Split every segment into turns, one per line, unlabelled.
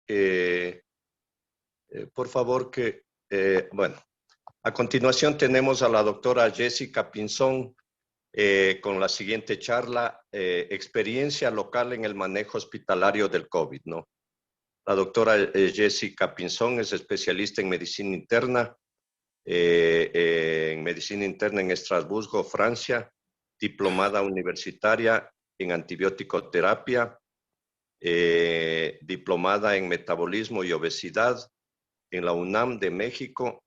Eh, por favor, bueno, a continuación tenemos a la doctora Jessica Pinzón con la siguiente charla, experiencia local en el manejo hospitalario del COVID, ¿no? La doctora Jessica Pinzón es especialista en medicina interna en Estrasburgo, Francia, diplomada universitaria en antibiótico-terapia, diplomada en metabolismo y obesidad en la UNAM de México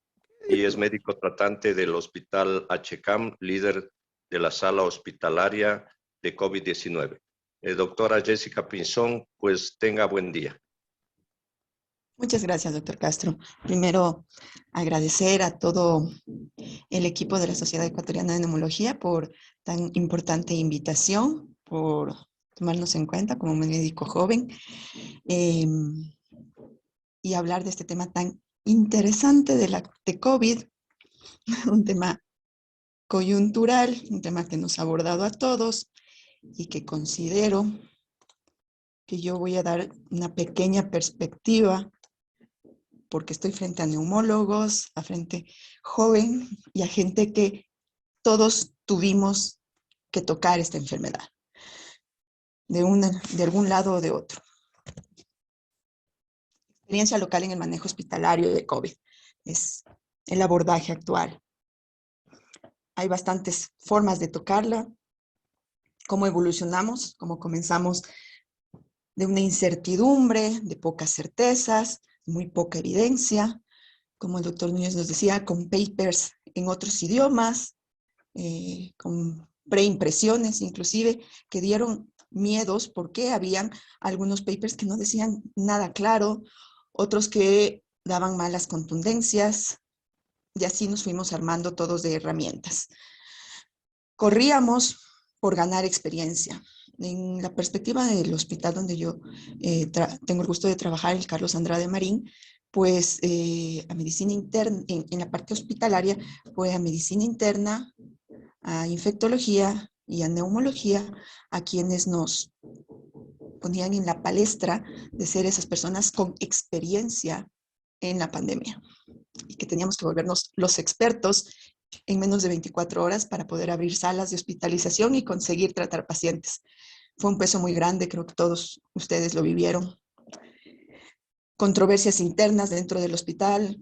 y es médico tratante del Hospital HCAM, líder de la sala hospitalaria de COVID-19. Doctora Jessica Pinzón, pues tenga buen día.
Muchas gracias, doctor Castro. Primero, agradecer a todo el equipo de la Sociedad Ecuatoriana de Neumología por tan importante invitación, por tomarnos en cuenta como médico joven y hablar de este tema tan interesante de COVID, un tema coyuntural, un tema que nos ha abordado a todos y que considero que yo voy a dar una pequeña perspectiva porque estoy frente a neumólogos, a frente joven y a gente que todos tuvimos que tocar esta enfermedad, de algún lado o de otro. Experiencia local en el manejo hospitalario de COVID es el abordaje actual. Hay bastantes formas de tocarla, cómo evolucionamos, cómo comenzamos de una incertidumbre, de pocas certezas, muy poca evidencia, como el doctor Núñez nos decía, con papers en otros idiomas, con preimpresiones inclusive, que dieron miedos porque habían algunos papers que no decían nada claro, otros que daban malas contundencias, y así nos fuimos armando todos de herramientas. Corríamos por ganar experiencia. En la perspectiva del hospital donde yo tengo el gusto de trabajar, el Carlos Andrade Marín, pues a medicina interna, en la parte hospitalaria, fue a medicina interna, a infectología y a neumología, a quienes nos ponían en la palestra de ser esas personas con experiencia en la pandemia y que teníamos que volvernos los expertos en menos de 24 horas para poder abrir salas de hospitalización y conseguir tratar pacientes. Fue un peso muy grande, creo que todos ustedes lo vivieron. Controversias internas dentro del hospital,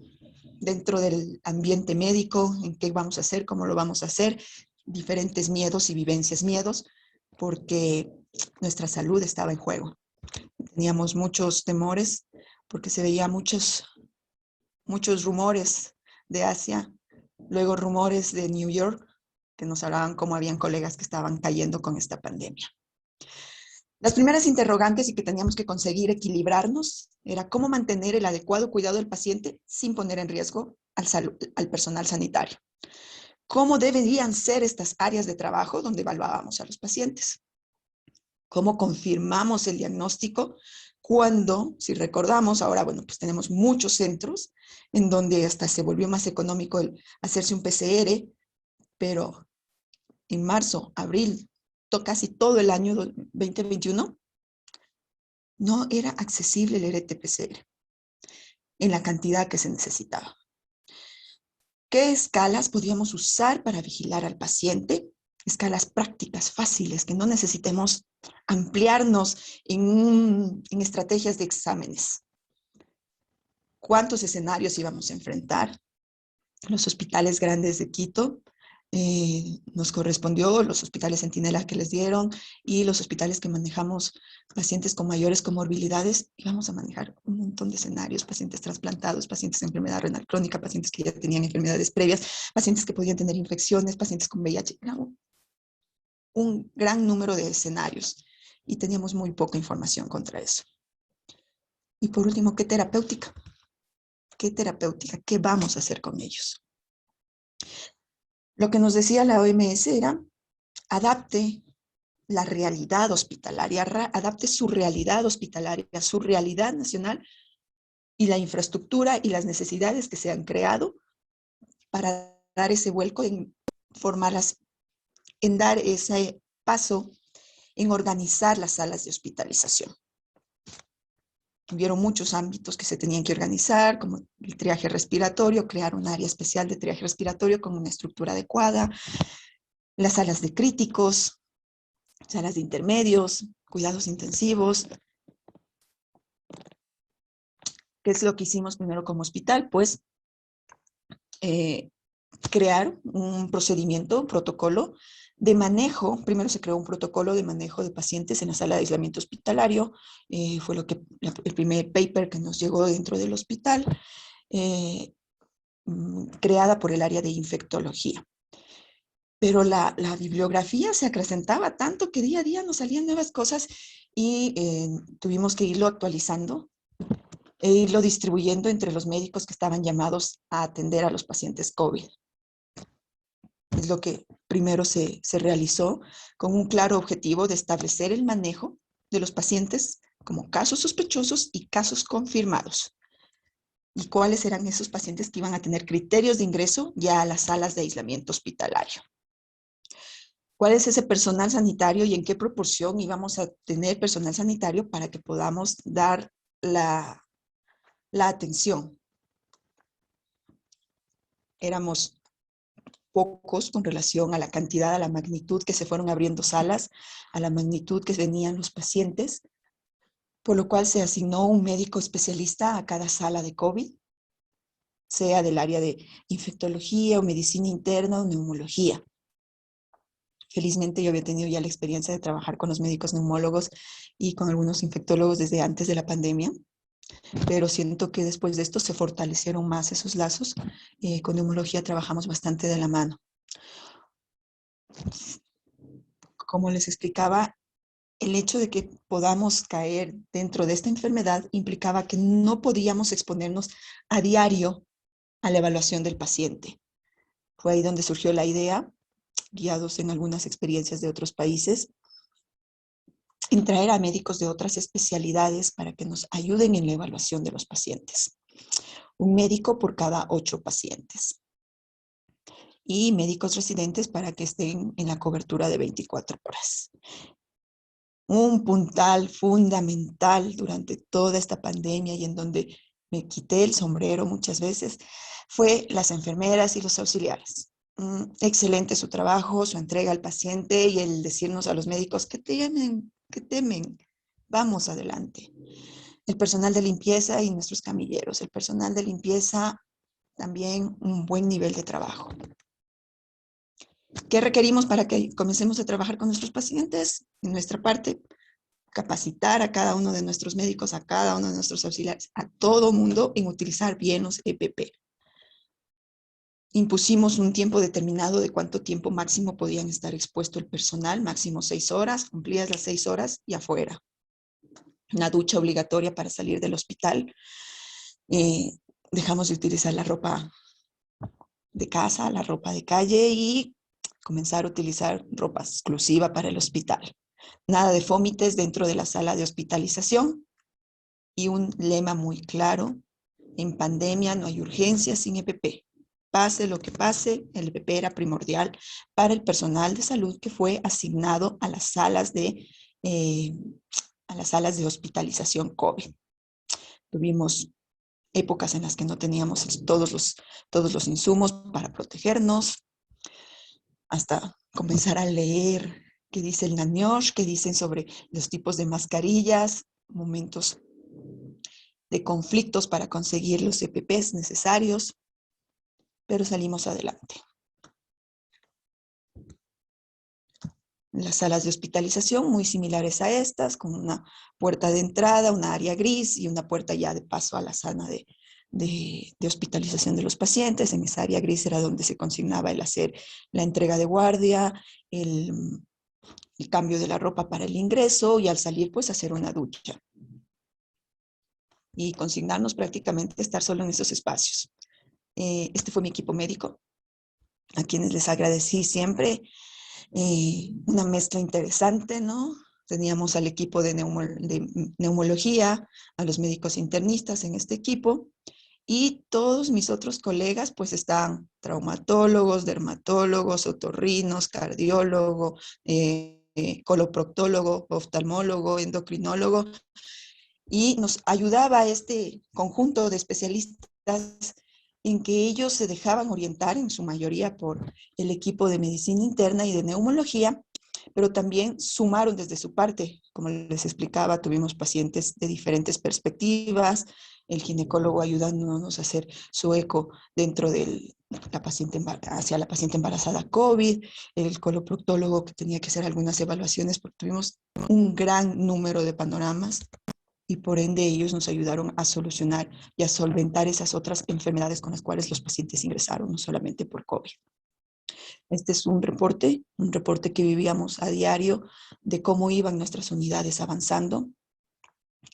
dentro del ambiente médico, en qué vamos a hacer, cómo lo vamos a hacer, diferentes miedos y vivencias, miedos, porque nuestra salud estaba en juego. Teníamos muchos temores, porque se veía muchos rumores de Asia, luego rumores de New York, que nos hablaban cómo habían colegas que estaban cayendo con esta pandemia. Las primeras interrogantes y que teníamos que conseguir equilibrarnos era cómo mantener el adecuado cuidado del paciente sin poner en riesgo al personal sanitario. ¿Cómo deberían ser estas áreas de trabajo donde evaluábamos a los pacientes? ¿Cómo confirmamos el diagnóstico cuando, si recordamos, ahora, bueno, pues tenemos muchos centros en donde hasta se volvió más económico el hacerse un PCR, pero en marzo, abril, casi todo el año 2021, no era accesible el RT-PCR en la cantidad que se necesitaba. ¿Qué escalas podíamos usar para vigilar al paciente? Escalas prácticas, fáciles, que no necesitemos ampliarnos en estrategias de exámenes. ¿Cuántos escenarios íbamos a enfrentar? Los hospitales grandes de Quito, nos correspondió, los hospitales Centinela que les dieron y los hospitales que manejamos pacientes con mayores comorbilidades, íbamos a manejar un montón de escenarios, pacientes trasplantados, pacientes de enfermedad renal crónica, pacientes que ya tenían enfermedades previas, pacientes que podían tener infecciones, pacientes con VIH, un gran número de escenarios y teníamos muy poca información contra eso. Y por último, ¿qué terapéutica? ¿Qué terapéutica? ¿Qué vamos a hacer con ellos? Lo que nos decía la OMS era, adapte la realidad hospitalaria, adapte su realidad hospitalaria, su realidad nacional y la infraestructura y las necesidades que se han creado para dar ese vuelco en formarlas, en dar ese paso en organizar las salas de hospitalización. Hubieron muchos ámbitos que se tenían que organizar, como el triaje respiratorio, crear un área especial de triaje respiratorio con una estructura adecuada, las salas de críticos, salas de intermedios, cuidados intensivos. ¿Qué es lo que hicimos primero como hospital? Pues crear un procedimiento, un protocolo de manejo. Primero se creó un protocolo de manejo de pacientes en la sala de aislamiento hospitalario. Fue el primer paper que nos llegó dentro del hospital, creada por el área de infectología. Pero la bibliografía se acrecentaba tanto que día a día nos salían nuevas cosas y tuvimos que irlo actualizando e irlo distribuyendo entre los médicos que estaban llamados a atender a los pacientes COVID. Es lo que primero se realizó con un claro objetivo de establecer el manejo de los pacientes como casos sospechosos y casos confirmados. Y cuáles eran esos pacientes que iban a tener criterios de ingreso ya a las salas de aislamiento hospitalario. ¿Cuál es ese personal sanitario y en qué proporción íbamos a tener personal sanitario para que podamos dar la atención? Éramos pocos con relación a la cantidad, a la magnitud que se fueron abriendo salas, a la magnitud que venían los pacientes, por lo cual se asignó un médico especialista a cada sala de COVID, sea del área de infectología o medicina interna o neumología. Felizmente yo había tenido ya la experiencia de trabajar con los médicos neumólogos y con algunos infectólogos desde antes de la pandemia, pero siento que después de esto se fortalecieron más esos lazos. Con neumología trabajamos bastante de la mano. Como les explicaba, el hecho de que podamos caer dentro de esta enfermedad implicaba que no podíamos exponernos a diario a la evaluación del paciente. Fue ahí donde surgió la idea, guiados en algunas experiencias de otros países, en traer a médicos de otras especialidades para que nos ayuden en la evaluación de los pacientes. Un médico por cada 8 pacientes. Y médicos residentes para que estén en la cobertura de 24 horas. Un puntal fundamental durante toda esta pandemia y en donde me quité el sombrero muchas veces fue las enfermeras y los auxiliares. Excelente su trabajo, su entrega al paciente y el decirnos a los médicos que temen, vamos adelante. El personal de limpieza y nuestros camilleros. El personal de limpieza también un buen nivel de trabajo. ¿Qué requerimos para que comencemos a trabajar con nuestros pacientes? En nuestra parte, capacitar a cada uno de nuestros médicos, a cada uno de nuestros auxiliares, a todo mundo en utilizar bien los EPP. Impusimos un tiempo determinado de cuánto tiempo máximo podían estar expuesto el personal, máximo 6 horas, cumplías las 6 horas y afuera. Una ducha obligatoria para salir del hospital. Dejamos de utilizar la ropa de casa, la ropa de calle y comenzar a utilizar ropa exclusiva para el hospital. Nada de vómites dentro de la sala de hospitalización y un lema muy claro: en pandemia no hay urgencia sin EPP. Pase lo que pase, el EPP era primordial para el personal de salud que fue asignado a las salas de hospitalización COVID. Tuvimos épocas en las que no teníamos todos los insumos para protegernos, hasta comenzar a leer qué dice el NANIOSH, qué dicen sobre los tipos de mascarillas, momentos de conflictos para conseguir los EPPs necesarios, pero salimos adelante. Las salas de hospitalización muy similares a estas, con una puerta de entrada, una área gris y una puerta ya de paso a la sala de hospitalización de los pacientes. En esa área gris era donde se consignaba el hacer la entrega de guardia, el cambio de la ropa para el ingreso y al salir pues hacer una ducha. Y consignarnos prácticamente a estar solo en esos espacios. Este fue mi equipo médico, a quienes les agradecí siempre. Una mezcla interesante, ¿no? Teníamos al equipo de neumología, a los médicos internistas en este equipo, y todos mis otros colegas pues están traumatólogos, dermatólogos, otorrinos, cardiólogo, coloproctólogo, oftalmólogo, endocrinólogo, Y nos ayudaba este conjunto de especialistas en que ellos se dejaban orientar en su mayoría por el equipo de medicina interna y de neumología, pero también sumaron desde su parte. Como les explicaba, tuvimos pacientes de diferentes perspectivas, el ginecólogo ayudándonos a hacer su eco dentro de la paciente hacia la paciente embarazada COVID, el coloproctólogo que tenía que hacer algunas evaluaciones porque tuvimos un gran número de panoramas y por ende ellos nos ayudaron a solucionar y a solventar esas otras enfermedades con las cuales los pacientes ingresaron, no solamente por COVID. Este es un reporte que vivíamos a diario de cómo iban nuestras unidades avanzando,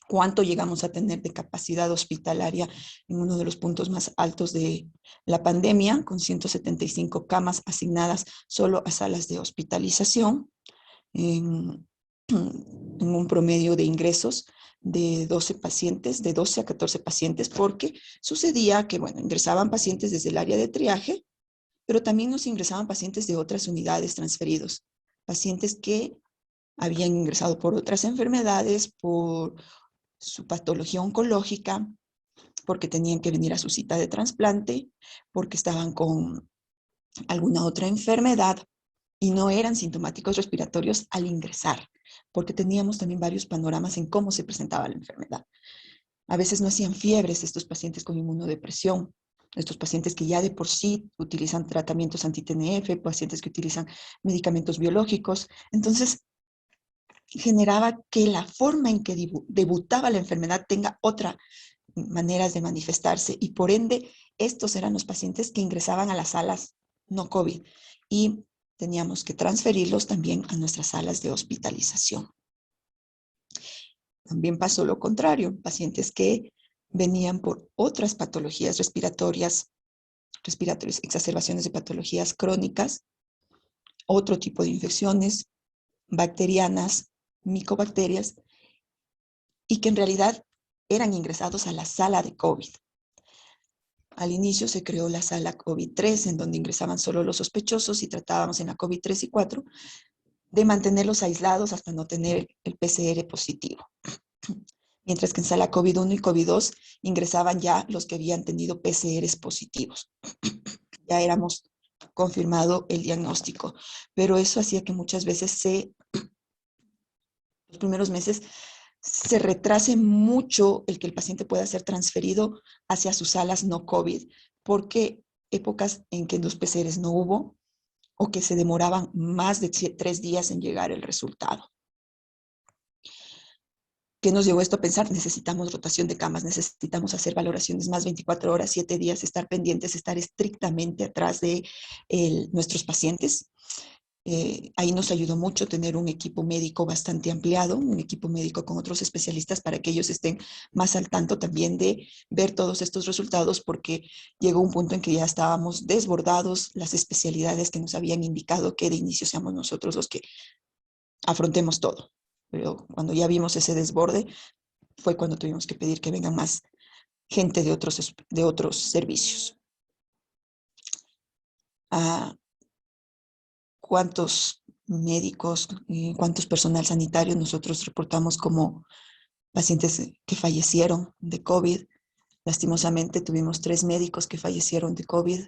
cuánto llegamos a tener de capacidad hospitalaria en uno de los puntos más altos de la pandemia, con 175 camas asignadas solo a salas de hospitalización, en, en un promedio de ingresos de 12 pacientes, de 12 a 14 pacientes, porque sucedía que, bueno, ingresaban pacientes desde el área de triaje, pero también nos ingresaban pacientes de otras unidades transferidos, pacientes que habían ingresado por otras enfermedades, por su patología oncológica, porque tenían que venir a su cita de trasplante, porque estaban con alguna otra enfermedad y no eran sintomáticos respiratorios al ingresar, porque teníamos también varios panoramas en cómo se presentaba la enfermedad. A veces no hacían fiebres estos pacientes con inmunodepresión, estos pacientes que ya de por sí utilizan tratamientos anti-TNF, pacientes que utilizan medicamentos biológicos. Entonces, generaba que la forma en que debutaba la enfermedad tenga otra maneras de manifestarse y por ende estos eran los pacientes que ingresaban a las salas no COVID y teníamos que transferirlos también a nuestras salas de hospitalización. También pasó lo contrario, pacientes que venían por otras patologías respiratorias, exacerbaciones de patologías crónicas, otro tipo de infecciones bacterianas, micobacterias, y que en realidad eran ingresados a la sala de COVID. Al inicio se creó la sala COVID-3, en donde ingresaban solo los sospechosos y tratábamos en la COVID-3 y 4 de mantenerlos aislados hasta no tener el PCR positivo. Mientras que en sala COVID-1 y COVID-2 ingresaban ya los que habían tenido PCRs positivos. Ya éramos confirmado el diagnóstico, pero eso hacía que muchas veces los primeros meses se retrase mucho el que el paciente pueda ser transferido hacia sus salas no COVID, porque épocas en que los PCRs no hubo o que se demoraban más de 3 días en llegar el resultado. ¿Qué nos llevó esto a pensar? Necesitamos rotación de camas, necesitamos hacer valoraciones más 24 horas, 7 días, estar pendientes, estar estrictamente atrás de nuestros pacientes. Ahí nos ayudó mucho tener un equipo médico bastante ampliado, un equipo médico con otros especialistas para que ellos estén más al tanto también de ver todos estos resultados, porque llegó un punto en que ya estábamos desbordados, las especialidades que nos habían indicado que de inicio seamos nosotros los que afrontemos todo. Pero cuando ya vimos ese desborde, fue cuando tuvimos que pedir que vengan más gente de otros servicios. ¿Cuántos médicos, cuántos personal sanitario nosotros reportamos como pacientes que fallecieron de COVID? Lastimosamente tuvimos 3 médicos que fallecieron de COVID.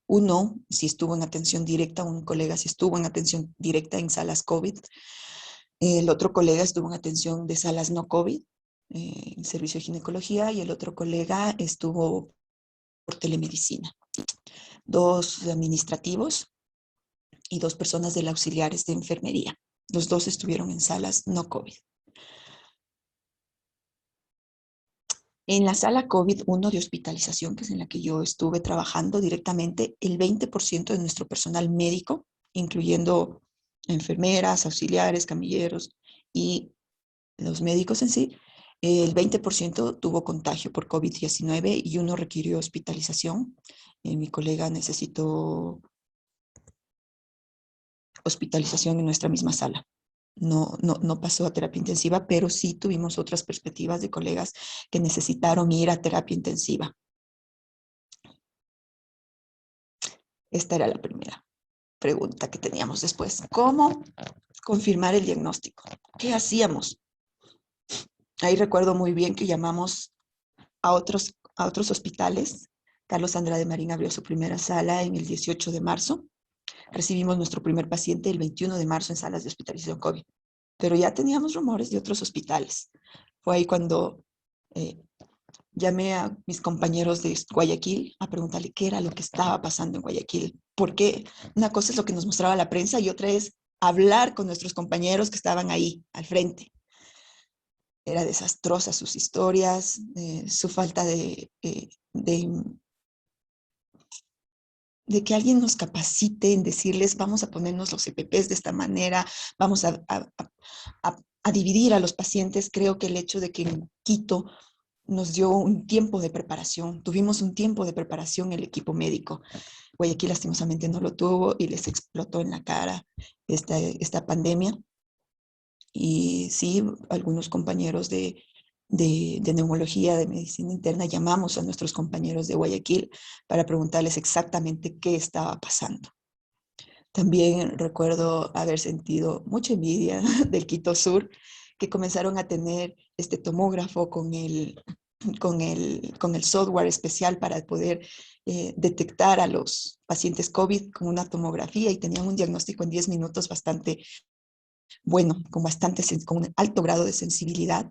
Uno sí estuvo en atención directa, un colega sí estuvo en atención directa en salas COVID. El otro colega estuvo en atención de salas no COVID, en servicio de ginecología, y el otro colega estuvo por telemedicina. 2 administrativos y 2 personas del auxiliares de enfermería. Los 2 estuvieron en salas no COVID. En la sala COVID-1 de hospitalización, que es en la que yo estuve trabajando directamente, el 20% de nuestro personal médico, incluyendo enfermeras, auxiliares, camilleros y los médicos en sí, el 20% tuvo contagio por COVID-19 y uno requirió hospitalización. Mi colega necesitó hospitalización en nuestra misma sala. No pasó a terapia intensiva, pero sí tuvimos otras perspectivas de colegas que necesitaron ir a terapia intensiva. Esta era la primera pregunta que teníamos después. ¿Cómo confirmar el diagnóstico? ¿Qué hacíamos? Ahí recuerdo muy bien que llamamos a otros hospitales. Carlos Andrade Marín abrió su primera sala en el 18 de marzo. Recibimos nuestro primer paciente el 21 de marzo en salas de hospitalización COVID. Pero ya teníamos rumores de otros hospitales. Fue ahí cuando llamé a mis compañeros de Guayaquil a preguntarle qué era lo que estaba pasando en Guayaquil. Porque una cosa es lo que nos mostraba la prensa y otra es hablar con nuestros compañeros que estaban ahí al frente. Era desastrosa sus historias, su falta de que alguien nos capacite en decirles, vamos a ponernos los EPPs de esta manera, vamos a dividir a los pacientes. Creo que el hecho de que en Quito nos dio un tiempo de preparación, tuvimos un tiempo de preparación el equipo médico. Guayaquil lastimosamente no lo tuvo y les explotó en la cara esta pandemia. Y sí, algunos compañeros de neumología, de medicina interna, llamamos a nuestros compañeros de Guayaquil para preguntarles exactamente qué estaba pasando. También recuerdo haber sentido mucha envidia del Quito Sur, que comenzaron a tener este tomógrafo con el software especial para poder detectar a los pacientes COVID con una tomografía y tenían un diagnóstico en 10 minutos bastante bueno, con un alto grado de sensibilidad.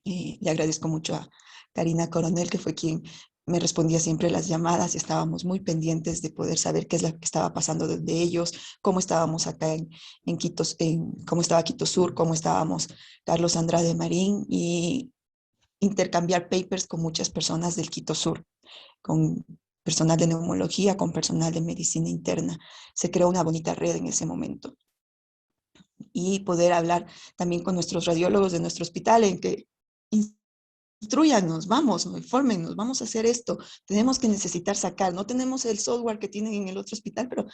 Le agradezco mucho a Karina Coronel, que fue quien me respondía siempre las llamadas y estábamos muy pendientes de poder saber qué es lo que estaba pasando de ellos, cómo estábamos acá en Quito, cómo estaba Quito Sur, cómo estábamos Carlos Andrade Marín, y intercambiar papers con muchas personas del Quito Sur, con personal de neumología, con personal de medicina interna. Se creó una bonita red en ese momento. Y poder hablar también con nuestros radiólogos de nuestro hospital en que instruyanos, vamos, infórmenos, vamos a hacer esto, tenemos que necesitar sacar, no tenemos el software que tienen en el otro hospital, pero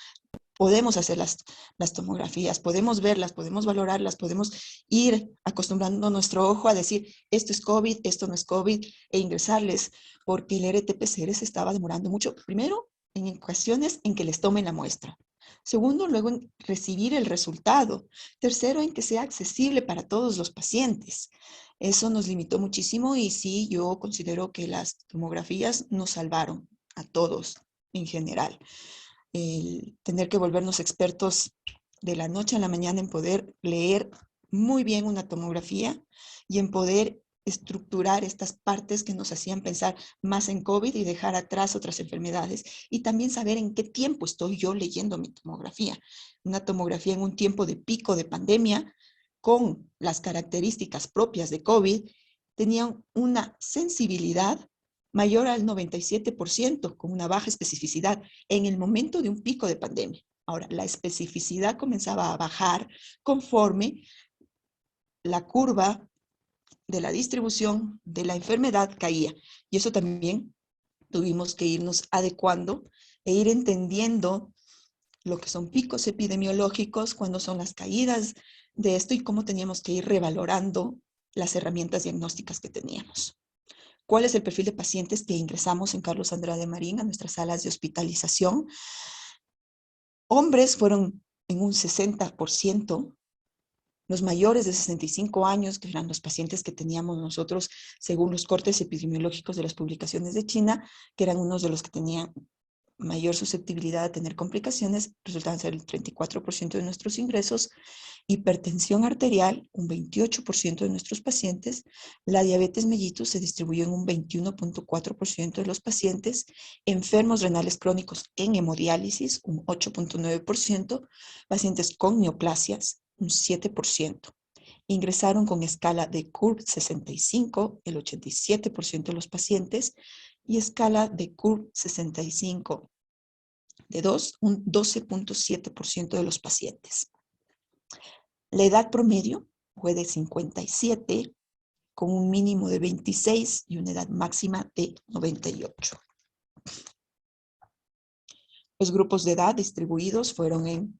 podemos hacer las tomografías, podemos verlas, podemos valorarlas, podemos ir acostumbrando nuestro ojo a decir, esto es COVID, esto no es COVID, e ingresarles, porque el RT-PCR se estaba demorando mucho, primero, en ocasiones en que les tomen la muestra. Segundo, luego en recibir el resultado. Tercero, en que sea accesible para todos los pacientes. Eso nos limitó muchísimo y sí, yo considero que las tomografías nos salvaron a todos en general. El tener que volvernos expertos de la noche a la mañana en poder leer muy bien una tomografía y en poder estructurar estas partes que nos hacían pensar más en COVID y dejar atrás otras enfermedades. Y también saber en qué tiempo estoy yo leyendo mi tomografía. Una tomografía en un tiempo de pico de pandemia, con las características propias de COVID, tenía una sensibilidad mayor al 97%, con una baja especificidad en el momento de un pico de pandemia. Ahora, la especificidad comenzaba a bajar conforme la curva de la distribución de la enfermedad caía. Y eso también tuvimos que irnos adecuando e ir entendiendo lo que son picos epidemiológicos, cuándo son las caídas de esto y cómo teníamos que ir revalorando las herramientas diagnósticas que teníamos. ¿Cuál es el perfil de pacientes que ingresamos en Carlos Andrade Marín a nuestras salas de hospitalización? Hombres fueron en un 60%, los mayores de 65 años, que eran los pacientes que teníamos nosotros según los cortes epidemiológicos de las publicaciones de China, que eran unos de los que tenían mayor susceptibilidad a tener complicaciones, resultaban ser el 34% de nuestros ingresos. Hipertensión arterial, un 28% de nuestros pacientes. La diabetes mellitus se distribuyó en un 21.4% de los pacientes. Enfermos renales crónicos en hemodiálisis, un 8.9%. Pacientes con neoplasias, un 7%. Ingresaron con escala de CURB 65, el 87% de los pacientes, y escala de CURB 65 de 2, un 12.7% de los pacientes. La edad promedio fue de 57, con un mínimo de 26 y una edad máxima de 98. Los grupos de edad distribuidos fueron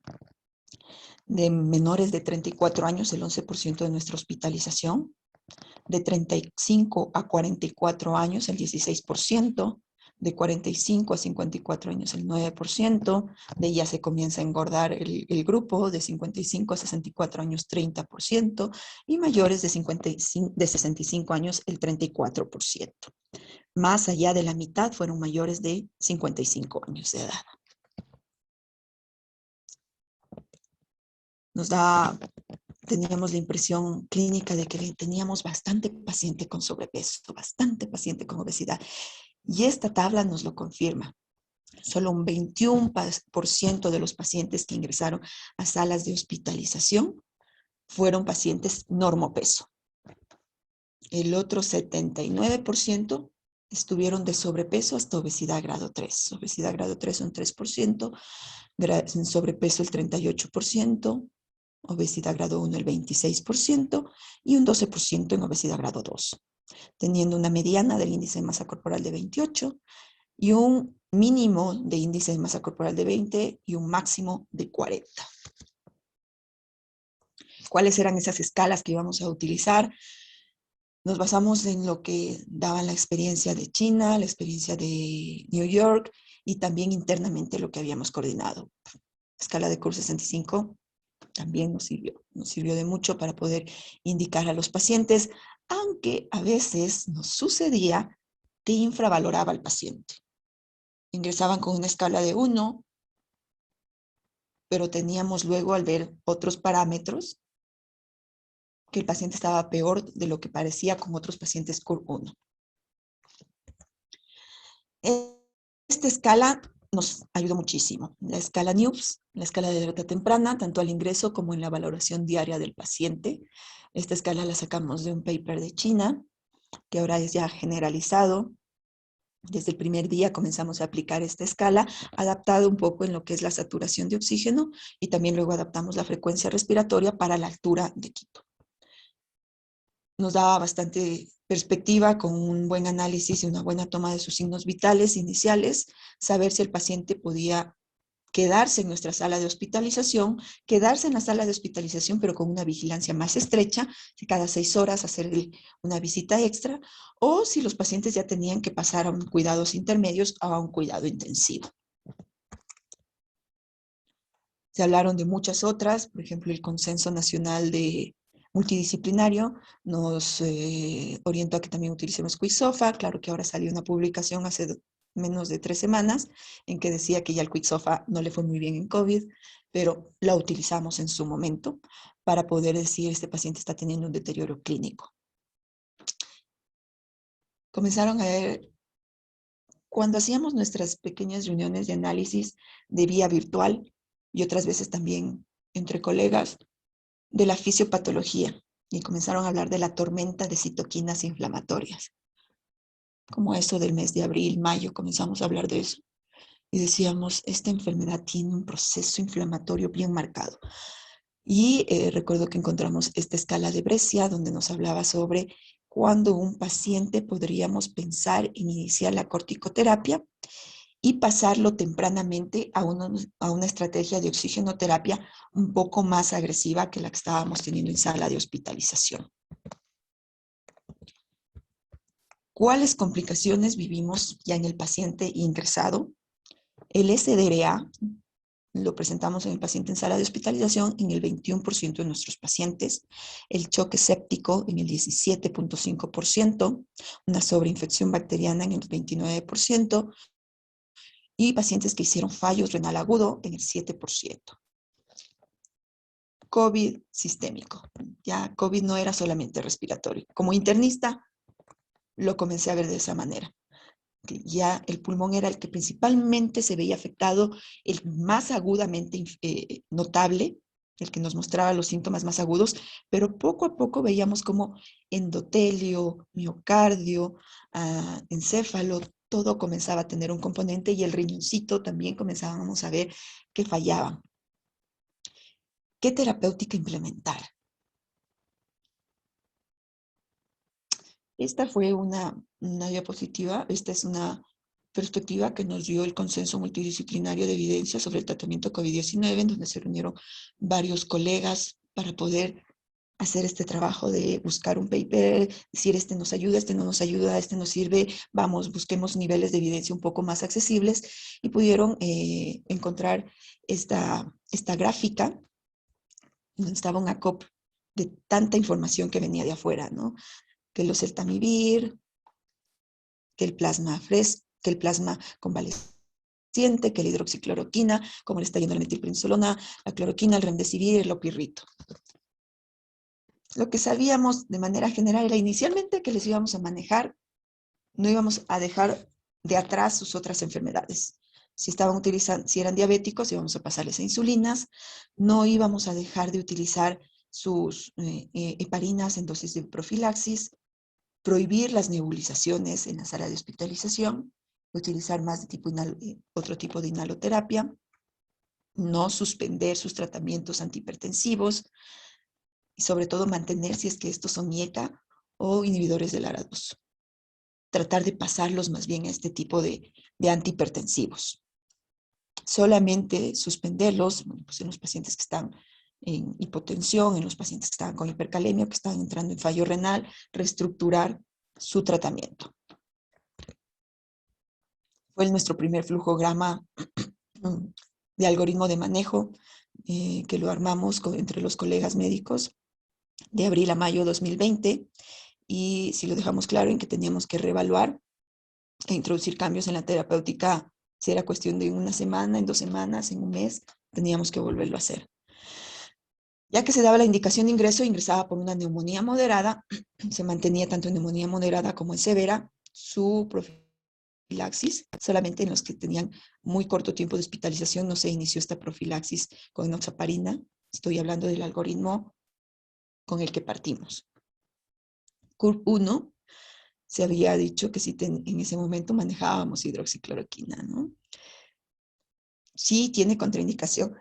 de menores de 34 años, el 11% de nuestra hospitalización, de 35 a 44 años, el 16%, de 45 a 54 años el 9%, de ahí ya se comienza a engordar el grupo, de 55 a 64 años 30%, y mayores de 65 años el 34%. Más allá de la mitad fueron mayores de 55 años de edad. Teníamos la impresión clínica de que teníamos bastante paciente con sobrepeso, bastante paciente con obesidad. Y esta tabla nos lo confirma. Solo un 21% de los pacientes que ingresaron a salas de hospitalización fueron pacientes normopeso. El otro 79% estuvieron de sobrepeso hasta obesidad grado 3. Obesidad grado 3 un 3%, en sobrepeso el 38%, obesidad grado 1 el 26% y un 12% en obesidad grado 2, teniendo una mediana del índice de masa corporal de 28 y un mínimo de índice de masa corporal de 20 y un máximo de 40. ¿Cuáles eran esas escalas que íbamos a utilizar? Nos basamos en lo que daba la experiencia de China, la experiencia de New York y también internamente lo que habíamos coordinado. Escala de Cour 65 también nos sirvió de mucho para poder indicar a los pacientes, aunque a veces nos sucedía que infravaloraba al paciente. Ingresaban con una escala de 1, pero teníamos luego al ver otros parámetros que el paciente estaba peor de lo que parecía con otros pacientes CUR 1. Esta escala nos ayudó muchísimo. La escala NEWS, la escala de alerta temprana, tanto al ingreso como en la valoración diaria del paciente. Esta escala la sacamos de un paper de China, que ahora es ya generalizado. Desde el primer día comenzamos a aplicar esta escala, adaptado un poco en lo que es la saturación de oxígeno y también luego adaptamos la frecuencia respiratoria para la altura de equipo. Nos daba bastante perspectiva con un buen análisis y una buena toma de sus signos vitales iniciales, saber si el paciente podía quedarse en nuestra sala de hospitalización, quedarse en la sala de hospitalización, pero con una vigilancia más estrecha, de cada 6 horas hacer una visita extra, o si los pacientes ya tenían que pasar a un cuidados intermedios o a un cuidado intensivo. Se hablaron de muchas otras, por ejemplo, el Consenso Nacional Multidisciplinario nos orientó a que también utilicemos Quicksofa. Claro que ahora salió una publicación hace menos de 3 semanas en que decía que ya el Quicksofa no le fue muy bien en COVID, pero la utilizamos en su momento para poder decir este paciente está teniendo un deterioro clínico. Comenzaron a ver, cuando hacíamos nuestras pequeñas reuniones de análisis de vía virtual y otras veces también entre colegas, de la fisiopatología y comenzaron a hablar de la tormenta de citoquinas inflamatorias. Como eso del mes de abril, mayo, comenzamos a hablar de eso. Y decíamos, esta enfermedad tiene un proceso inflamatorio bien marcado. Y recuerdo que encontramos esta escala de Brescia, donde nos hablaba sobre cuándo un paciente podríamos pensar en iniciar la corticoterapia y pasarlo tempranamente a una estrategia de oxigenoterapia un poco más agresiva que la que estábamos teniendo en sala de hospitalización. ¿Cuáles complicaciones vivimos ya en el paciente ingresado? El SDRA lo presentamos en el paciente en sala de hospitalización en el 21% de nuestros pacientes, el choque séptico en el 17.5%, una sobreinfección bacteriana en el 29%, y pacientes que hicieron fallos renal agudo en el 7%. COVID sistémico. Ya COVID no era solamente respiratorio. Como internista, lo comencé a ver de esa manera. Ya el pulmón era el que principalmente se veía afectado, el más agudamente notable, el que nos mostraba los síntomas más agudos, pero poco a poco veíamos como endotelio, miocardio, encéfalo, todo comenzaba a tener un componente y el riñoncito también comenzábamos a ver que fallaban. ¿Qué terapéutica implementar? Esta fue una diapositiva, esta es una perspectiva que nos dio el Consenso Multidisciplinario de Evidencia sobre el Tratamiento COVID-19, en donde se reunieron varios colegas para poder hacer este trabajo de buscar un paper, decir este nos ayuda, este no nos ayuda, este nos sirve, vamos, busquemos niveles de evidencia un poco más accesibles, y pudieron encontrar esta gráfica donde estaba un ACOP de tanta información que venía de afuera, ¿no? Que el oseltamivir, que el plasma fresco, que el plasma convaleciente, que la hidroxicloroquina, cómo le está yendo la metilprednisolona, la cloroquina, el remdesivir, el lopirrito. Lo que sabíamos de manera general era inicialmente que les íbamos a manejar, no íbamos a dejar de atrás sus otras enfermedades. Si estaban utilizando, si eran diabéticos, íbamos a pasarles a insulinas, no íbamos a dejar de utilizar sus heparinas en dosis de profilaxis, prohibir las nebulizaciones en la sala de hospitalización, utilizar más de tipo otro tipo de inhaloterapia, no suspender sus tratamientos antihipertensivos, y sobre todo mantener, si es que estos son IECA o inhibidores del ARA2. Tratar de pasarlos más bien a este tipo de antihipertensivos. Solamente suspenderlos, pues en los pacientes que están en hipotensión, en los pacientes que estaban con hipercalemia, que están entrando en fallo renal, reestructurar su tratamiento. Fue nuestro primer flujograma de algoritmo de manejo que lo armamos entre los colegas médicos de abril a mayo de 2020, y si lo dejamos claro en que teníamos que reevaluar e introducir cambios en la terapéutica, si era cuestión de una semana, en 2 semanas, en un mes, teníamos que volverlo a hacer. Ya que se daba la indicación de ingreso, ingresaba por una neumonía moderada, se mantenía tanto en neumonía moderada como en severa su profilaxis, solamente en los que tenían muy corto tiempo de hospitalización no se inició esta profilaxis con enoxaparina. Estoy hablando del algoritmo con el que partimos. CURP1 se había dicho que si en ese momento manejábamos hidroxicloroquina, ¿no? Sí tiene contraindicación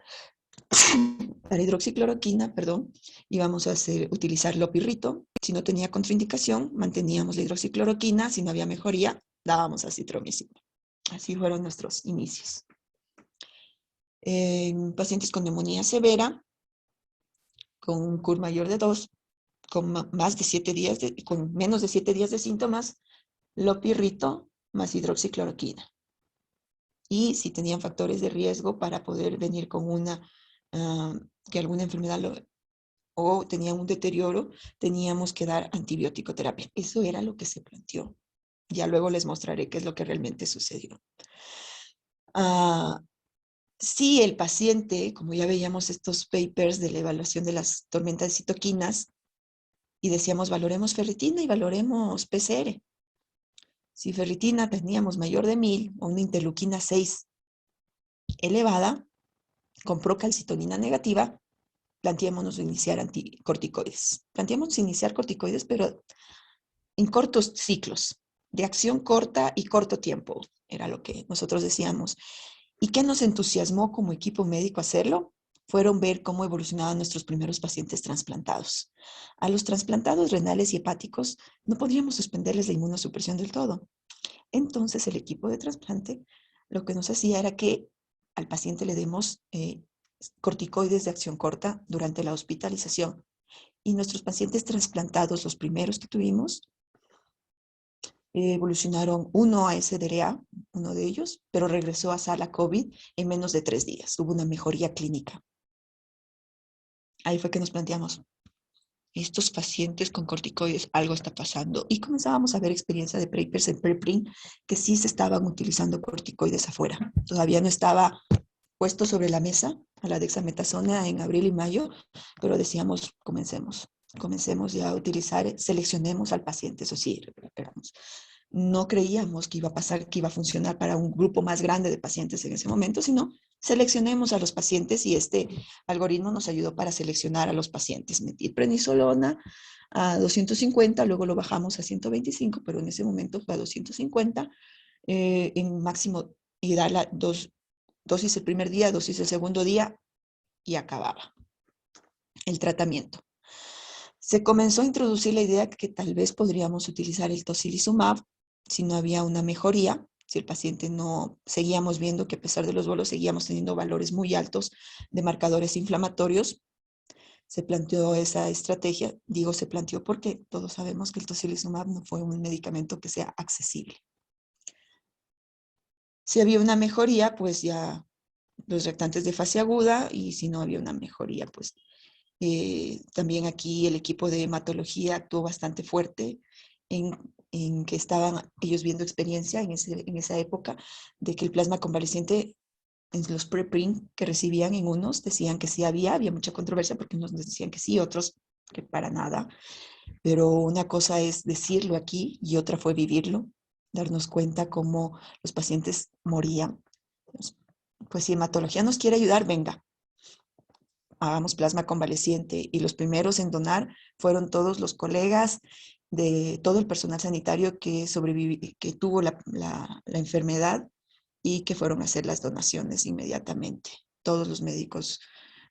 para hidroxicloroquina, perdón, íbamos a utilizar lopirrito. Si no tenía contraindicación, manteníamos la hidroxicloroquina. Si no había mejoría, dábamos acitromicina. Así fueron nuestros inicios. En pacientes con neumonía severa, con un CUR mayor de 2, con más de 7 días, con menos de 7 días de síntomas, lopirrito más hidroxicloroquina. Y si tenían factores de riesgo para poder venir con que alguna enfermedad o tenían un deterioro, teníamos que dar antibiótico terapia. Eso era lo que se planteó. Ya luego les mostraré qué es lo que realmente sucedió. Si el paciente, como ya veíamos estos papers de la evaluación de las tormentas de citoquinas, y decíamos valoremos ferritina y valoremos PCR. Si ferritina teníamos mayor de 1000 o una interleuquina 6 elevada, con procalcitonina negativa, planteémonos iniciar anticorticoides. Planteamos iniciar corticoides, pero en cortos ciclos, de acción corta y corto tiempo, era lo que nosotros decíamos. ¿Y qué nos entusiasmó como equipo médico hacerlo? Fueron ver cómo evolucionaban nuestros primeros pacientes trasplantados. A los trasplantados renales y hepáticos no podríamos suspenderles la inmunosupresión del todo. Entonces el equipo de trasplante lo que nos hacía era que al paciente le demos corticoides de acción corta durante la hospitalización. Y nuestros pacientes trasplantados, los primeros que tuvimos, evolucionaron uno a SDRA, uno de ellos, pero regresó a sala COVID en menos de 3 días. Hubo una mejoría clínica. Ahí fue que nos planteamos, estos pacientes con corticoides, algo está pasando. Y comenzábamos a ver experiencia de papers en preprint que sí se estaban utilizando corticoides afuera. Todavía no estaba puesto sobre la mesa a la dexametasona en abril y mayo, pero decíamos, comencemos ya a utilizar, seleccionemos al paciente, eso sí, recuperamos. No creíamos que iba a pasar, que iba a funcionar para un grupo más grande de pacientes en ese momento, sino seleccionemos a los pacientes, y este algoritmo nos ayudó para seleccionar a los pacientes. Metilprednisolona a 250, luego lo bajamos a 125, pero en ese momento fue a 250 en máximo, y dar la dosis el primer día, dosis el segundo día, y acababa el tratamiento. Se comenzó a introducir la idea que tal vez podríamos utilizar el tocilizumab si no había una mejoría, si el paciente no, seguíamos viendo que a pesar de los bolos seguíamos teniendo valores muy altos de marcadores inflamatorios. se planteó esa estrategia. Digo se planteó porque todos sabemos que el tocilizumab no fue un medicamento que sea accesible. Si había una mejoría, pues ya los reactantes de fase aguda, y si no había una mejoría, pues también aquí el equipo de hematología actuó bastante fuerte en que estaban ellos viendo experiencia en esa época de que el plasma convaleciente en los preprint que recibían en unos decían que sí había mucha controversia porque unos decían que sí, otros que para nada, pero una cosa es decirlo aquí y otra fue vivirlo, darnos cuenta cómo los pacientes morían. Pues si hematología nos quiere ayudar, venga, hagamos plasma convaleciente. Y los primeros en donar fueron todos los colegas de todo el personal sanitario que que tuvo la enfermedad y que fueron a hacer las donaciones inmediatamente. Todos los médicos,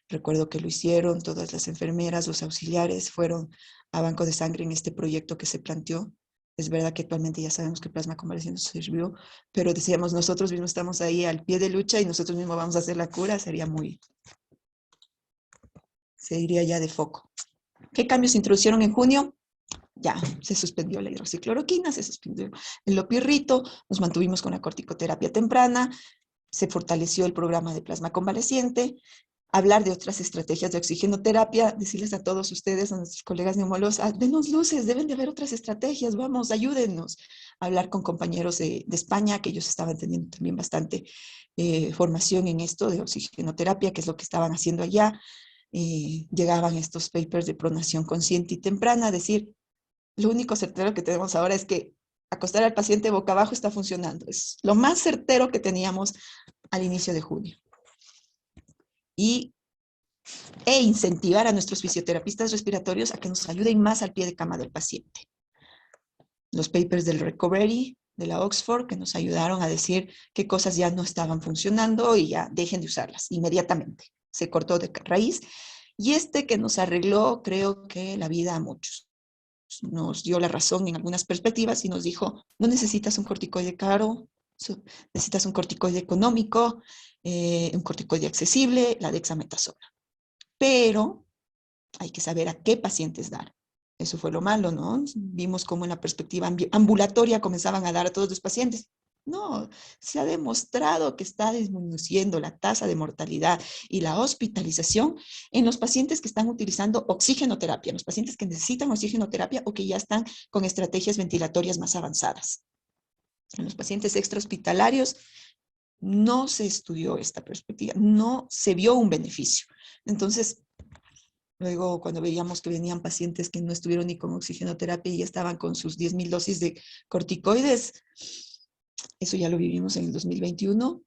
recuerdo que lo hicieron, todas las enfermeras, los auxiliares fueron a banco de sangre en este proyecto que se planteó. Es verdad que actualmente ya sabemos que plasma convaleciente sirvió, pero decíamos, nosotros mismos estamos ahí al pie de lucha y nosotros mismos vamos a hacer la cura, se iría ya de foco. ¿Qué cambios se introducieron en junio? Ya se suspendió la hidroxicloroquina, se suspendió el lopirrito, nos mantuvimos con la corticoterapia temprana, se fortaleció el programa de plasma convaleciente, hablar de otras estrategias de oxigenoterapia, decirles a todos ustedes, a nuestros colegas neumólogos, denos luces, deben de haber otras estrategias, vamos, ayúdennos. Hablar con compañeros de España, que ellos estaban teniendo también bastante formación en esto de oxigenoterapia, que es lo que estaban haciendo allá. Llegaban estos papers de pronación consciente y temprana, decir, lo único certero que tenemos ahora es que acostar al paciente boca abajo está funcionando. Es lo más certero que teníamos al inicio de junio. E incentivar a nuestros fisioterapistas respiratorios a que nos ayuden más al pie de cama del paciente. Los papers del Recovery de la Oxford que nos ayudaron a decir qué cosas ya no estaban funcionando y ya dejen de usarlas inmediatamente. Se cortó de raíz. Y este que nos arregló, creo que la vida a muchos. Nos dio la razón en algunas perspectivas y nos dijo, no necesitas un corticoide caro, necesitas un corticoide económico, un corticoide accesible, la dexametasona. Pero hay que saber a qué pacientes dar. Eso fue lo malo, ¿no? Vimos cómo en la perspectiva ambulatoria comenzaban a dar a todos los pacientes. No, se ha demostrado que está disminuyendo la tasa de mortalidad y la hospitalización en los pacientes que están utilizando oxigenoterapia, en los pacientes que necesitan oxigenoterapia o que ya están con estrategias ventilatorias más avanzadas. En los pacientes extrahospitalarios no se estudió esta perspectiva, no se vio un beneficio. Entonces, luego, cuando veíamos que venían pacientes que no estuvieron ni con oxigenoterapia y ya estaban con sus 10,000 dosis de corticoides, eso ya lo vivimos en el 2021,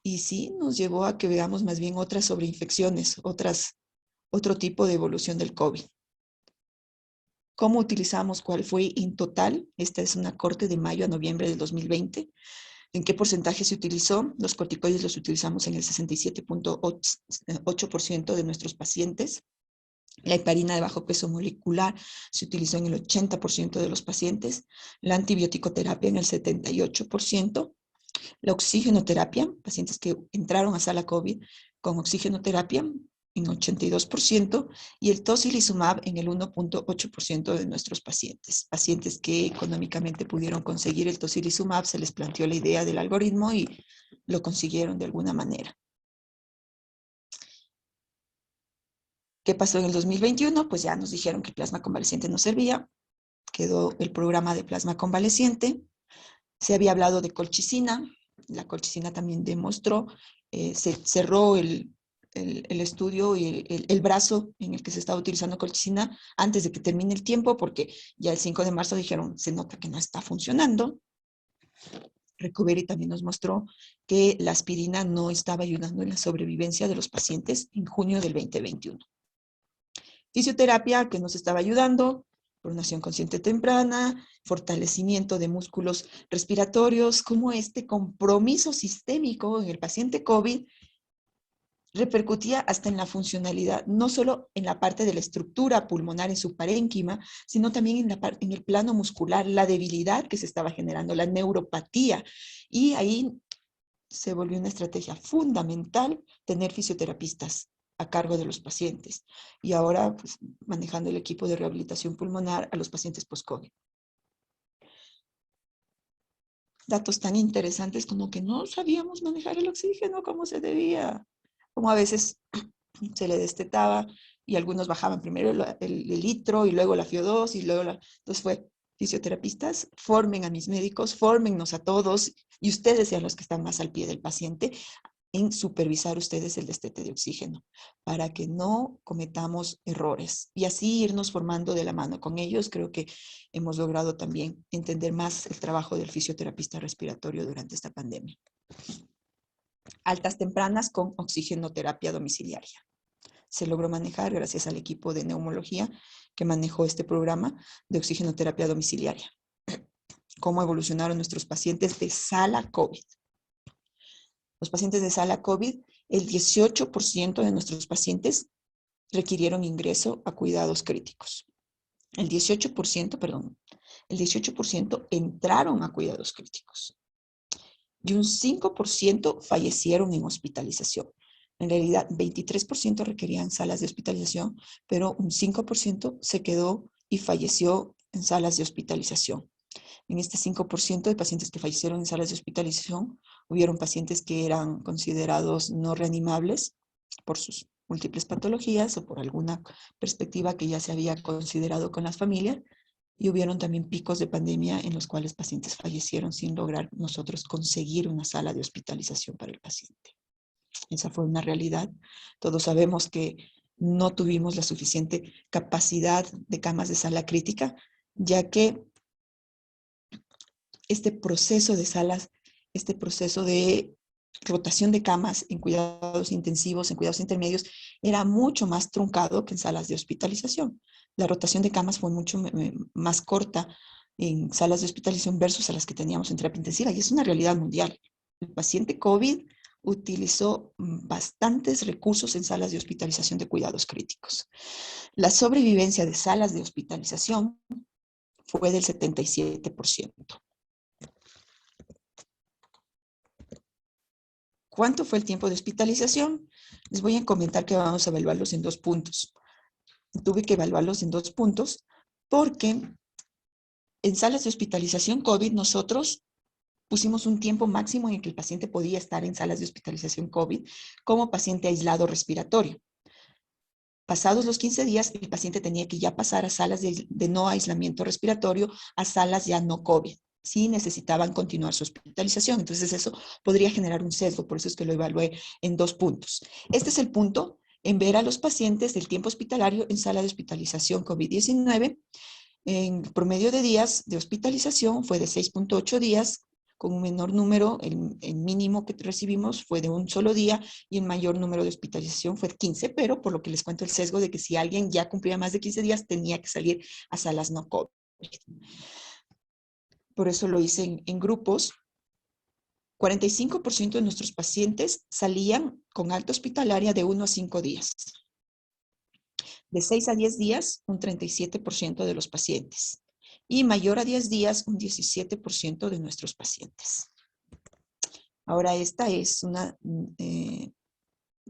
y sí nos llevó a que veamos más bien otras sobreinfecciones, otro tipo de evolución del COVID. ¿Cómo utilizamos? ¿Cuál fue en total? Esta es una corte de mayo a noviembre del 2020. ¿En qué porcentaje se utilizó? Los corticoides los utilizamos en el 67.8% de nuestros pacientes. La heparina de bajo peso molecular se utilizó en el 80% de los pacientes, la antibiótico-terapia en el 78%, la oxigenoterapia, pacientes que entraron a sala COVID con oxigenoterapia en 82%, y el tocilizumab en el 1.8% de nuestros pacientes. Pacientes que económicamente pudieron conseguir el tocilizumab, se les planteó la idea del algoritmo y lo consiguieron de alguna manera. ¿Qué pasó en el 2021? Pues ya nos dijeron que plasma convaleciente no servía, quedó el programa de plasma convaleciente, se había hablado de colchicina, la colchicina también demostró, se cerró el estudio y el brazo en el que se estaba utilizando colchicina antes de que termine el tiempo, porque ya el 5 de marzo dijeron, se nota que no está funcionando. Recovery también nos mostró que la aspirina no estaba ayudando en la sobrevivencia de los pacientes en junio del 2021. Fisioterapia que nos estaba ayudando, pronación consciente temprana, fortalecimiento de músculos respiratorios, como este compromiso sistémico en el paciente COVID repercutía hasta en la funcionalidad, no solo en la parte de la estructura pulmonar en su parénquima, sino también en el plano muscular, la debilidad que se estaba generando, la neuropatía. Y ahí se volvió una estrategia fundamental tener fisioterapistas a cargo de los pacientes. Y ahora, pues, manejando el equipo de rehabilitación pulmonar a los pacientes post-COVID. Datos tan interesantes como que no sabíamos manejar el oxígeno como se debía. Como a veces se le destetaba y algunos bajaban primero el litro y luego la FiO2 y luego Entonces fue, fisioterapistas, formen a mis médicos, fórmennos a todos y ustedes sean los que están más al pie del paciente en supervisar ustedes el destete de oxígeno para que no cometamos errores y así irnos formando de la mano con ellos. Creo que hemos logrado también entender más el trabajo del fisioterapista respiratorio durante esta pandemia. Altas tempranas con oxigenoterapia domiciliaria. Se logró manejar gracias al equipo de neumología que manejó este programa de oxigenoterapia domiciliaria. Cómo evolucionaron nuestros pacientes de sala COVID. Los pacientes de sala COVID, el 18% de nuestros pacientes requirieron ingreso a cuidados críticos. El 18% entraron a cuidados críticos. Y un 5% fallecieron en hospitalización. En realidad, 23% requerían salas de hospitalización, pero un 5% se quedó y falleció en salas de hospitalización. En este 5% de pacientes que fallecieron en salas de hospitalización, hubieron pacientes que eran considerados no reanimables por sus múltiples patologías o por alguna perspectiva que ya se había considerado con las familias, y hubieron también picos de pandemia en los cuales pacientes fallecieron sin lograr nosotros conseguir una sala de hospitalización para el paciente. Esa fue una realidad. Todos sabemos que no tuvimos la suficiente capacidad de camas de sala crítica, ya que este proceso de salas, este proceso de rotación de camas en cuidados intensivos, en cuidados intermedios, era mucho más truncado que en salas de hospitalización. La rotación de camas fue mucho más corta en salas de hospitalización versus a las que teníamos en terapia intensiva, y es una realidad mundial. El paciente COVID utilizó bastantes recursos en salas de hospitalización de cuidados críticos. La sobrevivencia de salas de hospitalización fue del 77%. ¿Cuánto fue el tiempo de hospitalización? Les voy a comentar que vamos a evaluarlos en 2 puntos. Tuve que evaluarlos en 2 puntos porque en salas de hospitalización COVID nosotros pusimos un tiempo máximo en el que el paciente podía estar en salas de hospitalización COVID como paciente aislado respiratorio. Pasados los 15 días, el paciente tenía que ya pasar a salas de no aislamiento respiratorio, a salas ya no COVID, si necesitaban continuar su hospitalización. Entonces eso podría generar un sesgo, por eso es que lo evalué en 2 puntos. Este es el punto en ver a los pacientes del tiempo hospitalario en sala de hospitalización COVID-19. En promedio de días de hospitalización fue de 6.8 días, con un menor número, el mínimo que recibimos fue de un solo día y el mayor número de hospitalización fue 15, pero por lo que les cuento el sesgo de que si alguien ya cumplía más de 15 días tenía que salir a salas no COVID. Por eso lo hice en grupos. 45% de nuestros pacientes salían con alta hospitalaria de 1 a 5 días. De 6 a 10 días, un 37% de los pacientes. Y mayor a 10 días, un 17% de nuestros pacientes. Ahora, esta es una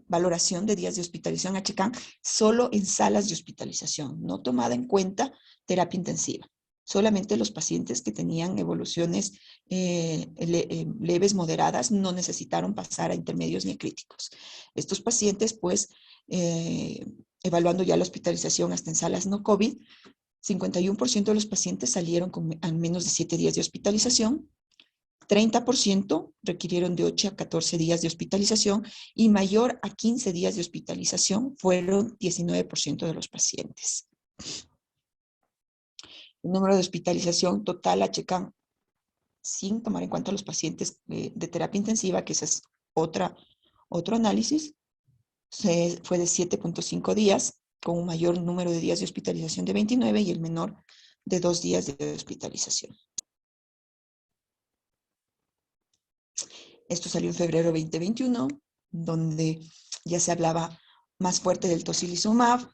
valoración de días de hospitalización HCAM solo en salas de hospitalización, no tomada en cuenta terapia intensiva. Solamente los pacientes que tenían evoluciones leves, moderadas, no necesitaron pasar a intermedios ni a críticos. Estos pacientes, pues, evaluando ya la hospitalización hasta en salas no COVID, 51% de los pacientes salieron con al menos de 7 días de hospitalización, 30% requirieron de 8 a 14 días de hospitalización y mayor a 15 días de hospitalización fueron 19% de los pacientes. El número de hospitalización total HCAM, sin tomar en cuenta los pacientes de terapia intensiva, que ese es otro análisis, fue de 7.5 días, con un mayor número de días de hospitalización de 29 y el menor de 2 días de hospitalización. Esto salió en febrero 2021, donde ya se hablaba más fuerte del tocilizumab,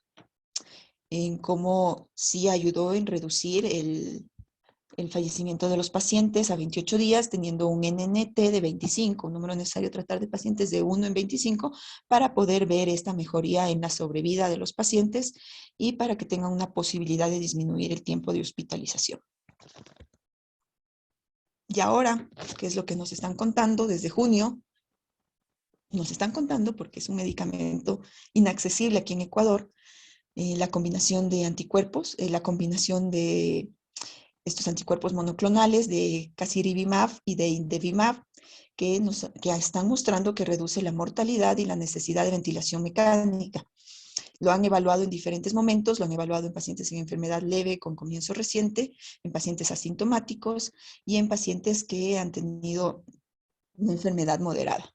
en cómo sí ayudó en reducir el fallecimiento de los pacientes a 28 días, teniendo un NNT de 25, un número necesario tratar de pacientes de 1 en 25, para poder ver esta mejoría en la sobrevida de los pacientes y para que tengan una posibilidad de disminuir el tiempo de hospitalización. Y ahora, ¿qué es lo que nos están contando desde junio? Nos están contando, porque es un medicamento inaccesible aquí en Ecuador, la combinación de anticuerpos, la combinación de estos anticuerpos monoclonales de casirivimab y de indevimab, que están mostrando que reduce la mortalidad y la necesidad de ventilación mecánica. Lo han evaluado en diferentes momentos, lo han evaluado en pacientes en enfermedad leve con comienzo reciente, en pacientes asintomáticos y en pacientes que han tenido una enfermedad moderada.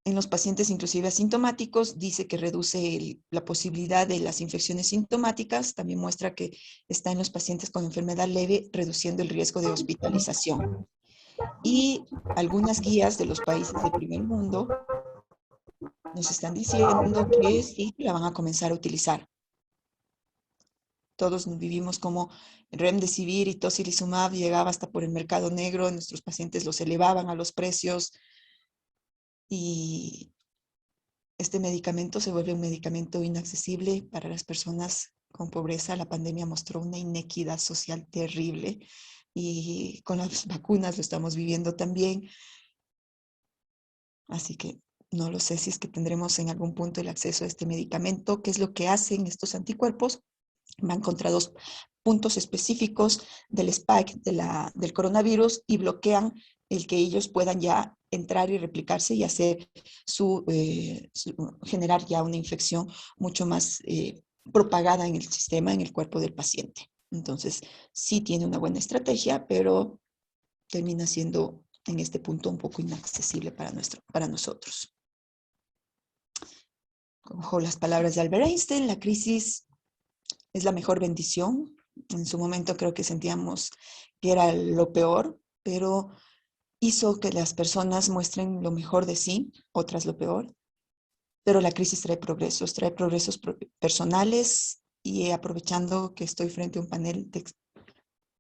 En los pacientes inclusive asintomáticos dice que reduce la posibilidad de las infecciones sintomáticas, también muestra que está en los pacientes con enfermedad leve reduciendo el riesgo de hospitalización. Y algunas guías de los países del primer mundo nos están diciendo que sí, la van a comenzar a utilizar. Todos vivimos como Remdesivir y Tocilizumab llegaba hasta por el mercado negro, nuestros pacientes los elevaban a los precios y este medicamento se vuelve un medicamento inaccesible para las personas con pobreza. La pandemia mostró una inequidad social terrible y con las vacunas lo estamos viviendo también. Así que no lo sé si es que tendremos en algún punto el acceso a este medicamento. ¿Qué es lo que hacen estos anticuerpos? Van contra dos puntos específicos del spike del coronavirus y bloquean el que ellos puedan ya entrar y replicarse y hacer generar ya una infección mucho más propagada en el sistema, en el cuerpo del paciente. Entonces, sí tiene una buena estrategia, pero termina siendo en este punto un poco inaccesible para nosotros. Cojo las palabras de Albert Einstein, la crisis es la mejor bendición. En su momento creo que sentíamos que era lo peor, pero hizo que las personas muestren lo mejor de sí, otras lo peor. Pero la crisis trae progresos personales y aprovechando que estoy frente a un panel de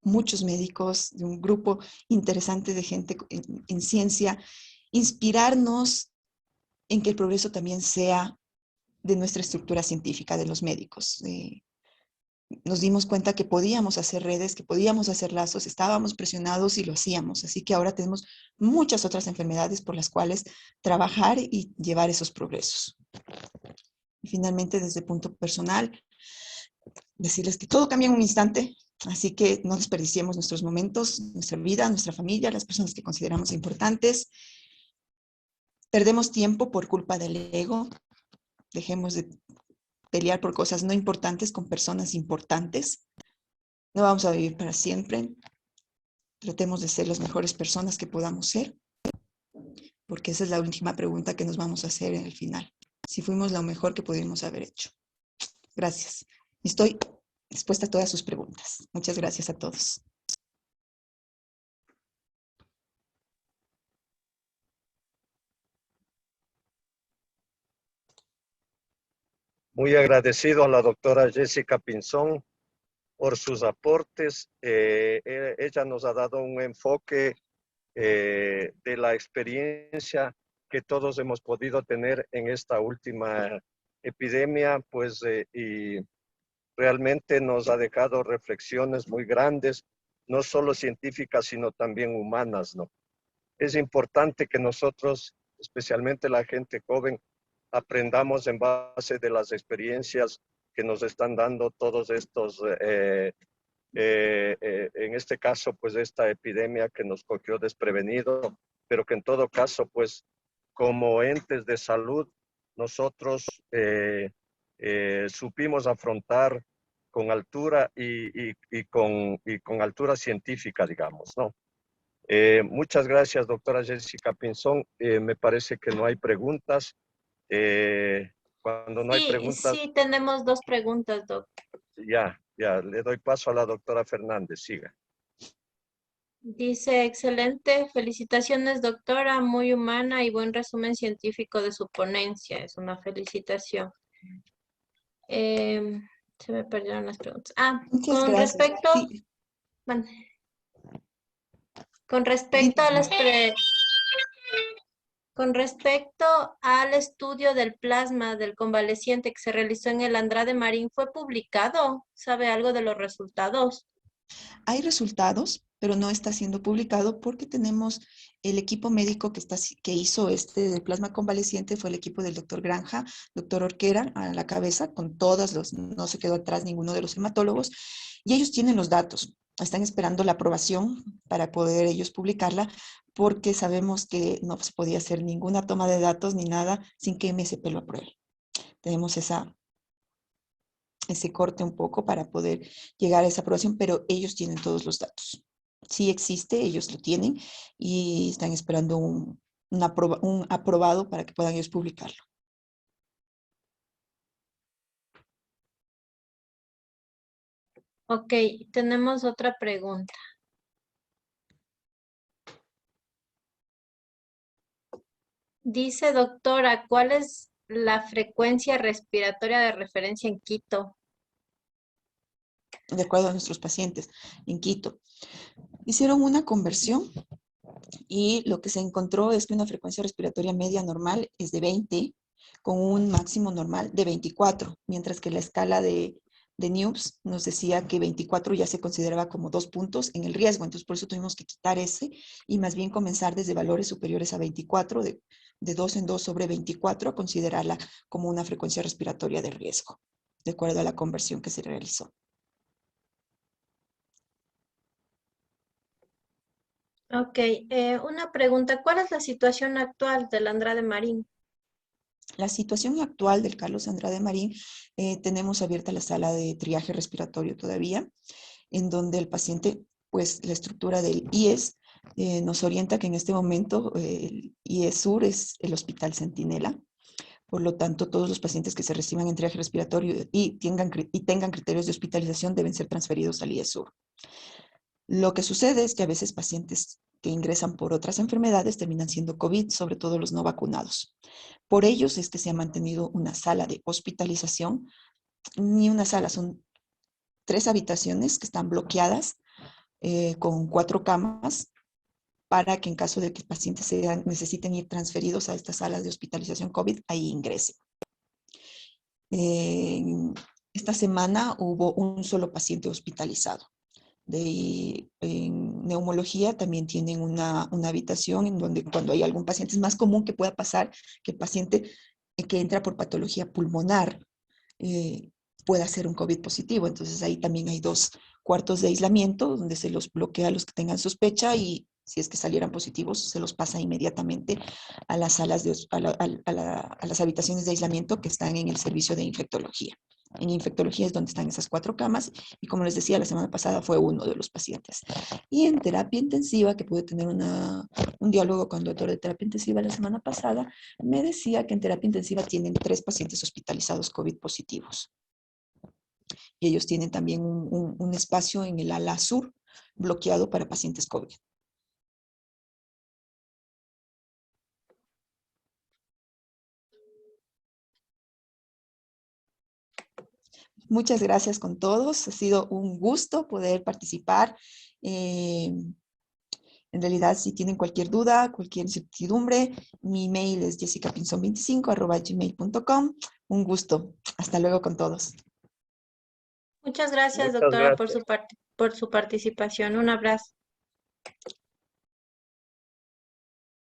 muchos médicos, de un grupo interesante de gente en ciencia, inspirarnos en que el progreso también sea de nuestra estructura científica, de los médicos. Nos dimos cuenta que podíamos hacer redes, que podíamos hacer lazos, estábamos presionados y lo hacíamos. Así que ahora tenemos muchas otras enfermedades por las cuales trabajar y llevar esos progresos. Y finalmente, desde el punto personal, decirles que todo cambia en un instante, así que no desperdiciemos nuestros momentos, nuestra vida, nuestra familia, las personas que consideramos importantes. Perdemos tiempo por culpa del ego. Dejemos de pelear por cosas no importantes con personas importantes. No vamos a vivir para siempre. Tratemos de ser las mejores personas que podamos ser, porque esa es la última pregunta que nos vamos a hacer en el final. Si fuimos lo mejor que pudimos haber hecho. Gracias. Estoy dispuesta a todas sus preguntas. Muchas gracias a todos.
Muy agradecido a la doctora Jessica Pinzón por sus aportes. Ella nos ha dado un enfoque de la experiencia que todos hemos podido tener en esta última epidemia, pues, y realmente nos ha dejado reflexiones muy grandes, no solo científicas, sino también humanas, ¿no? Es importante que nosotros, especialmente la gente joven, aprendamos en base de las experiencias que nos están dando todos estos, en este caso, pues esta epidemia que nos cogió desprevenido, pero que en todo caso, pues como entes de salud, nosotros supimos afrontar con altura y con altura científica, digamos, ¿no? Muchas gracias, doctora Jessica Pinzón. Me parece que no hay preguntas. Cuando no hay
Sí,
preguntas,
sí, tenemos dos preguntas, doc.
ya, le doy paso a la doctora Fernández. Siga.
Dice, excelente, felicitaciones, doctora, muy humana y buen resumen científico de su ponencia. Es una felicitación. Se me perdieron las preguntas.
Muchas
Con
gracias.
respecto,
Sí,
bueno, con respecto a las con respecto al estudio del plasma del convaleciente que se realizó en el Andrade Marín, ¿fue publicado? ¿Sabe algo de los resultados?
hay resultados, pero no está siendo publicado porque tenemos el equipo médico que hizo este del plasma convaleciente, fue el equipo del doctor Granja, doctor Orquera a la cabeza, con todos los, no se quedó atrás ninguno de los hematólogos, y ellos tienen los datos. Están esperando la aprobación para poder ellos publicarla, porque sabemos que no se podía hacer ninguna toma de datos ni nada sin que MSP lo apruebe. Tenemos ese corte un poco para poder llegar a esa aprobación, pero ellos tienen todos los datos. Sí existe, ellos lo tienen y están esperando un aprobado para que puedan ellos publicarlo.
Ok, tenemos otra pregunta. Dice, doctora, ¿cuál es la frecuencia respiratoria de referencia en Quito?
De acuerdo a nuestros pacientes en Quito. Hicieron una conversión y lo que se encontró es que una frecuencia respiratoria media normal es de 20, con un máximo normal de 24, mientras que la escala de NIUPS nos decía que 24 ya se consideraba como 2 puntos en el riesgo, entonces por eso tuvimos que quitar ese y más bien comenzar desde valores superiores a 24, de 2 en 2 sobre 24, a considerarla como una frecuencia respiratoria de riesgo, de acuerdo a la conversión que se realizó.
Ok, una pregunta. ¿Cuál es la situación actual del Andrade Marín?
La situación actual del Carlos Andrade Marín, tenemos abierta la sala de triaje respiratorio todavía, en donde el paciente, pues la estructura del IES nos orienta que en este momento el IES Sur es el Hospital Centinela. Por lo tanto, todos los pacientes que se reciban en triaje respiratorio y tengan criterios de hospitalización deben ser transferidos al IES Sur. Lo que sucede es que a veces pacientes que ingresan por otras enfermedades terminan siendo COVID, sobre todo los no vacunados. Por ellos es que se ha mantenido una sala de hospitalización, ni una sala, son 3 habitaciones que están bloqueadas con 4 camas para que en caso de que pacientes necesiten ir transferidos a estas salas de hospitalización COVID, ahí ingresen. Esta semana hubo un solo paciente hospitalizado. En neumología también tienen una habitación en donde cuando hay algún paciente, es más común que pueda pasar que el paciente que entra por patología pulmonar pueda ser un COVID positivo. Entonces ahí también hay 2 cuartos de aislamiento donde se los bloquea a los que tengan sospecha y si es que salieran positivos, se los pasa inmediatamente a las salas a las habitaciones de aislamiento que están en el servicio de infectología. En infectología es donde están esas 4 camas y como les decía, la semana pasada fue uno de los pacientes. Y en terapia intensiva, que pude tener un diálogo con el doctor de terapia intensiva la semana pasada, me decía que en terapia intensiva tienen 3 pacientes hospitalizados COVID positivos. Y ellos tienen también un espacio en el ala sur bloqueado para pacientes COVID. Muchas gracias con todos. Ha sido un gusto poder participar. En realidad, si tienen cualquier duda, cualquier incertidumbre, mi email es jessicapinzon25@gmail.com. Un gusto. Hasta luego con todos.
Muchas gracias,
Muchas
doctora,
gracias.
por su participación. Un abrazo.